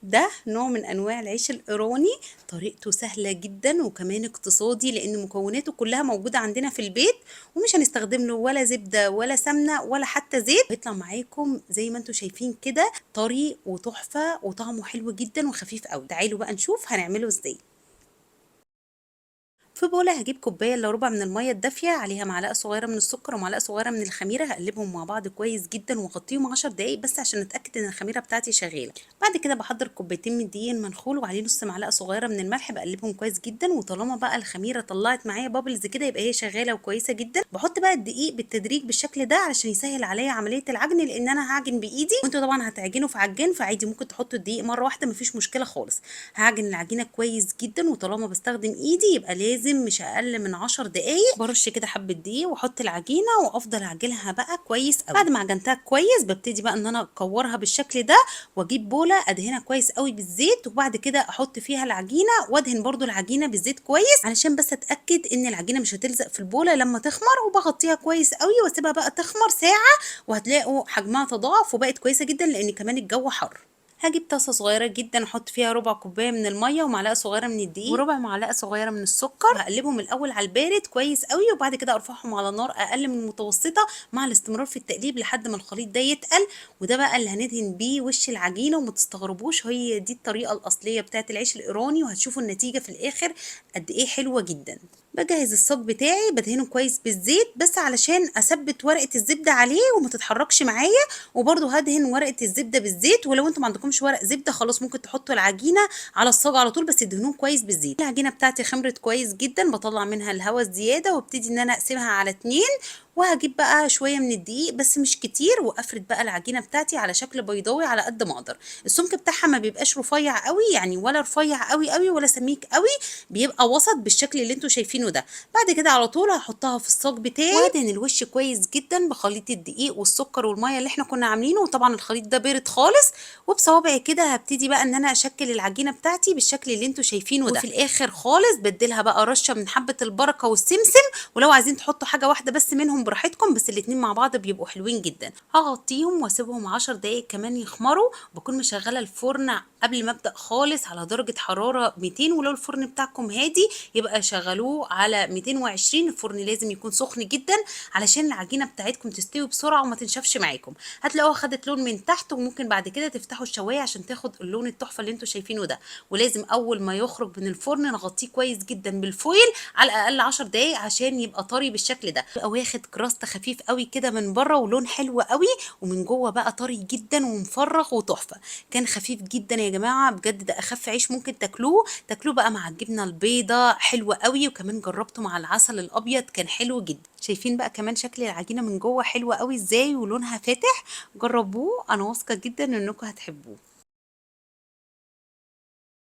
ده نوع من انواع العيش الايراني. طريقته سهله جدا وكمان اقتصادي لان مكوناته كلها موجوده عندنا في البيت، ومش هنستخدم له ولا زبده ولا سمنه ولا حتى زيت. هيطلع معاكم زي ما انتم شايفين كده طري وتحفه وطعمه حلو جدا وخفيف قوي. تعالوا بقى نشوف هنعمله ازاي. في بولة هجيب كوباية الا ربع من المية الدافية، عليها معلقة صغيرة من السكر ومعلقة صغيرة من الخميرة، هقلبهم مع بعض كويس جدا واغطيهم 10 دقايق بس عشان اتأكد ان الخميرة بتاعتي شغالة. بعد كده بحضر كوبايتين من الدقيق المنخول وعليه نص معلقة صغيرة من الملح، بقلبهم كويس جدا. وطالما بقى الخميرة طلعت معايا بابلز كده يبقى هي شغالة وكويسة جدا. بحط بقى الدقيق بالتدريج بالشكل ده علشان يسهل عليا عملية العجن، لان انا هعجن بايدي وانتوا طبعا هتعجنوا في عجان، فعادي ممكن تحطوا الدقيق مرة واحدة مفيش مشكلة خالص. هعجن العجينة كويس جدا، وطالما بستخدم ايدي يبقى لازم مش اقل من 10 دقايق. برش كده حبه دقيق واحط العجينه وافضل اعجنها بقى كويس قوي. بعد ما عجنتها كويس ببتدي بقى ان انا اكورها بالشكل ده، واجيب بوله ادهنها كويس قوي بالزيت، وبعد كده احط فيها العجينه وادهن برده العجينه بالزيت كويس علشان بس اتاكد ان العجينه مش هتلزق في البوله لما تخمر. وبغطيها كويس قوي واسيبها بقى تخمر ساعه، وهتلاقوا حجمها تضاعف وبقت كويسه جدا لان كمان الجو حر. هجيب طاسه صغيره جدا احط فيها ربع كوبايه من الميه ومعلقه صغيره من الدقيق وربع معلقه صغيره من السكر، وهقلبهم الاول على البارد كويس قوي، وبعد كده ارفعهم على نار اقل من المتوسطه مع الاستمرار في التقليب لحد ما الخليط ده يتقل. وده بقى اللي هندهن بيه وش العجينه، وما تستغربوش هي دي الطريقه الاصليه بتاعت العيش الايراني، وهتشوفوا النتيجه في الاخر قد ايه حلوه جدا. بجهز الصاج بتاعي بدهنه كويس بالزيت بس علشان اثبت ورقه الزبده عليه وما تتحركش معايا، وبرده هدهن ورقه الزبده بالزيت. ولو انتم ما عندكمش ورق زبده خلاص ممكن تحطوا العجينه على الصاج على طول، بس ادهنوه كويس بالزيت. العجينه بتاعتي خمرت كويس جدا، بطلع منها الهواء الزياده وابتدي ان انا اقسمها على اتنين، وهجيب بقى شويه من الدقيق بس مش كتير، وافرد بقى العجينه بتاعتي على شكل بيضاوي على قد ما اقدر. السمك بتاعها ما بيبقاش رفيع قوي يعني، ولا رفيع قوي قوي ولا سميك قوي، بيبقى وسط بالشكل اللي انتوا شايفينه ده. بعد كده على طول هحطها في الصاج بتاعي وادهن الوش كويس جدا بخليط الدقيق والسكر والميه اللي احنا كنا عاملينه، وطبعا الخليط ده بارد خالص. وبصوابعي كده هبتدي بقى ان انا اشكل العجينه بتاعتي بالشكل اللي انتوا شايفينه ده. وفي الاخر خالص بديلها بقى رشه من حبه البركه والسمسم، ولو عايزين تحطوا حاجه واحده بس منهم براحتكم، بس الاتنين مع بعض بيبقوا حلوين جدا. هغطيهم واسيبهم 10 دقايق كمان يخمروا. بكون مشغله الفرن قبل ما ابدا خالص على درجه حراره 200، ولو الفرن بتاعكم هادي يبقى شغلوه على 220. الفرن لازم يكون سخن جدا علشان العجينه بتاعتكم تستوي بسرعه وما تنشفش معاكم. هتلاقوها خدت لون من تحت، وممكن بعد كده تفتحوا الشوايه عشان تاخد اللون التحفه اللي انتوا شايفينه ده. ولازم اول ما يخرج من الفرن نغطيه كويس جدا بالفويل على الاقل 10 دقايق عشان يبقى طري بالشكل ده، يبقى واخد كراست خفيف قوي كده من بره ولون حلو قوي، ومن جوه بقى طري جدا ومفرغ وتحفه. كان خفيف جدا يا جماعه بجد، ده اخف عيش ممكن تاكلوه بقى مع الجبنه البيضاء حلوه قوي، وكمان جربته مع العسل الابيض كان حلو جدا. شايفين بقى كمان شكل العجينه من جوه حلوه قوي ازاي ولونها فاتح. جربوه انا واثقه جدا انكم هتحبوه.